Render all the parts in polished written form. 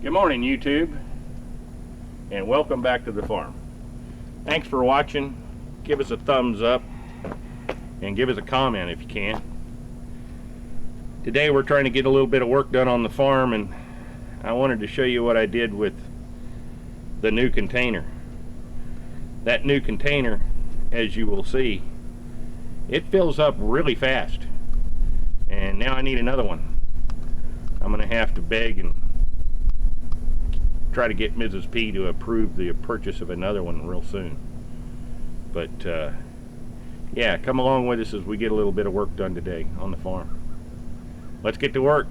Good morning, YouTube, and welcome back to the farm. Thanks for watching. Give us a thumbs up and give us a comment if you can. Today we're trying to get a little bit of work done on the farm, and I wanted to show you what I did with the new container. That new container, as you will see, it fills up really fast, and now I need another one. I'm gonna have to beg and try to get Mrs. P to approve the purchase of another one real soon. But yeah, come along with us as we get a little bit of work done today on the farm. Let's get to work.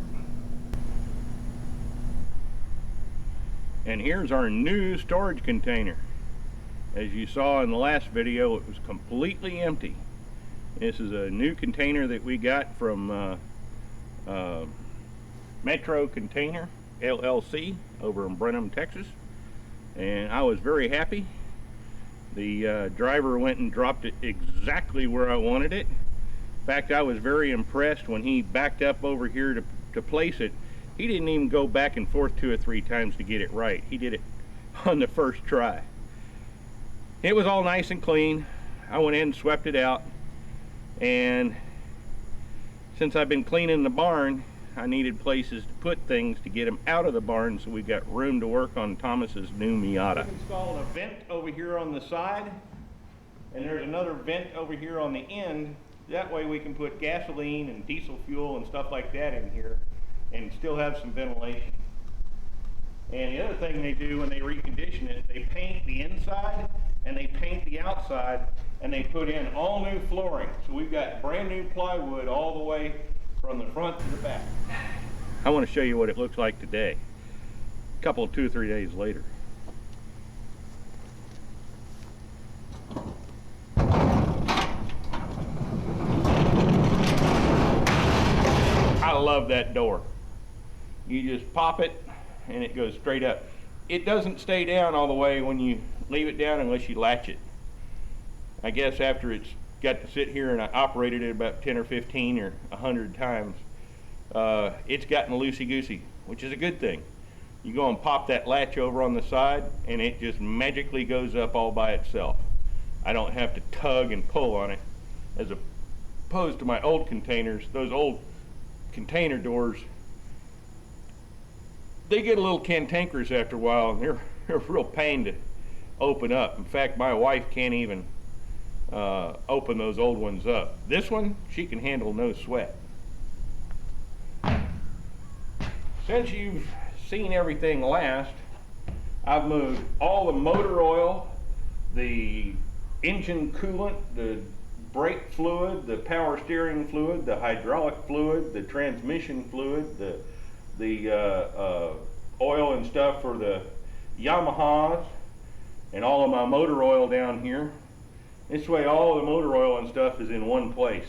And here's our new storage container. As you saw in the last video, it was completely empty. This is a new container that we got from Metro Container LLC over in Brenham, Texas, and I was very happy. The driver went and dropped it exactly where I wanted it. In fact, I was very impressed when he backed up over here to place it. He didn't even go back and forth 2 or 3 times to get it right. He did it on the first try. It was all nice and clean. I went in and swept it out, and since I've been cleaning the barn, I needed places to put things to get them out of the barn, so we got room to work on Thomas's new Miata. I've installed a vent over here on the side, and there's another vent over here on the end. That way we can put gasoline and diesel fuel and stuff like that in here and still have some ventilation. And the other thing they do when they recondition it, they paint the inside and they paint the outside, and they put in all new flooring. So we've got brand new plywood all the way from the front to the back. I want to show you what it looks like today, a couple of 2 or 3 days later. I love that door. You just pop it and it goes straight up. It doesn't stay down all the way when you leave it down unless you latch it. I guess after it's got to sit here and I operated it about 10 or 15 or 100 times, it's gotten loosey-goosey, which is a good thing. You go and pop that latch over on the side and it just magically goes up all by itself. I don't have to tug and pull on it, as opposed to my old containers. Those old container doors, they get a little cantankerous after a while, and they're a real pain to open up. In fact, my wife can't even open those old ones up. This one, she can handle no sweat. Since you've seen everything last, I've moved all the motor oil, the engine coolant, the brake fluid, the power steering fluid, the hydraulic fluid, the transmission fluid, the oil and stuff for the Yamahas, and all of my motor oil down here. This way all the motor oil and stuff is in one place.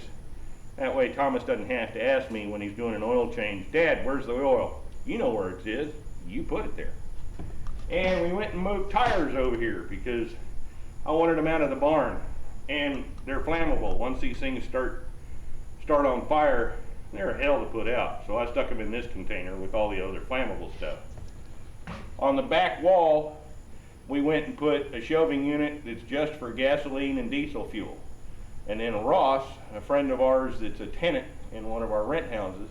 That way Thomas doesn't have to ask me when he's doing an oil change, "Dad, where's the oil?" You know where it is. You put it there. And we went and moved tires over here because I wanted them out of the barn. And they're flammable. Once these things start on fire, they're hell to put out. So I stuck them in this container with all the other flammable stuff. On the back wall, we went and put a shelving unit that's just for gasoline and diesel fuel. And then Ross, a friend of ours that's a tenant in one of our rent houses,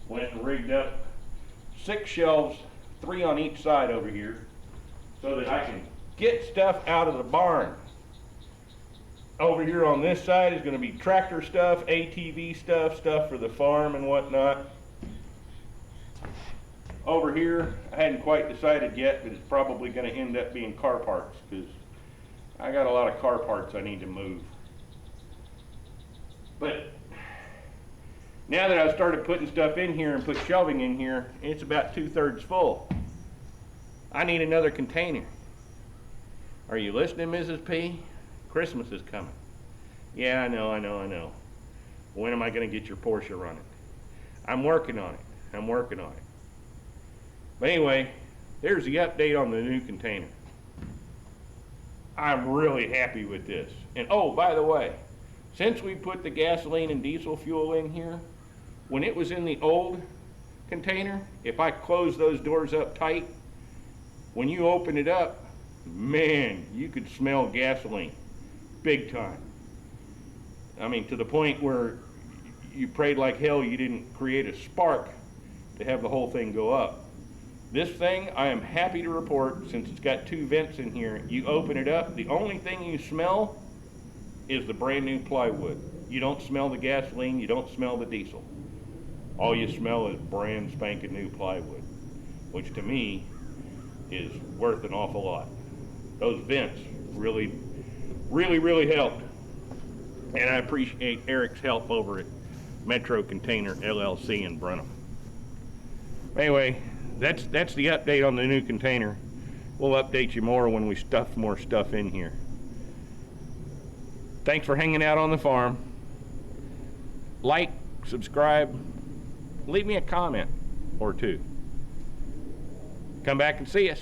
went and rigged up 6 shelves, 3 on each side over here, so that I can get stuff out of the barn. Over here on this side is going to be tractor stuff, ATV stuff, stuff for the farm and whatnot. Over here, I hadn't quite decided yet, but it's probably going to end up being car parts, because I got a lot of car parts I need to move. But now that I've started putting stuff in here and put shelving in here, it's about 2/3 full. I need another container. Are you listening, Mrs. P? Christmas is coming. Yeah, I know. When am I going to get your Porsche running? I'm working on it. But anyway, there's the update on the new container. I'm really happy with this. And oh, by the way, since we put the gasoline and diesel fuel in here, when it was in the old container, if I close those doors up tight, when you open it up, man, you could smell gasoline, big time. I mean, to the point where you prayed like hell you didn't create a spark to have the whole thing go up. This thing, I am happy to report, since it's got 2 vents in here, you open it up, the only thing you smell is the brand new plywood. You don't smell the gasoline, you don't smell the diesel. All you smell is brand spanking new plywood, which to me is worth an awful lot. Those vents really helped. And I appreciate Eric's help over at Metro Container LLC in Brenham. Anyway, that's the update on the new container. We'll update you more when we stuff more stuff in here. Thanks for hanging out on the farm. Like, subscribe, leave me a comment or two. Come back and see us.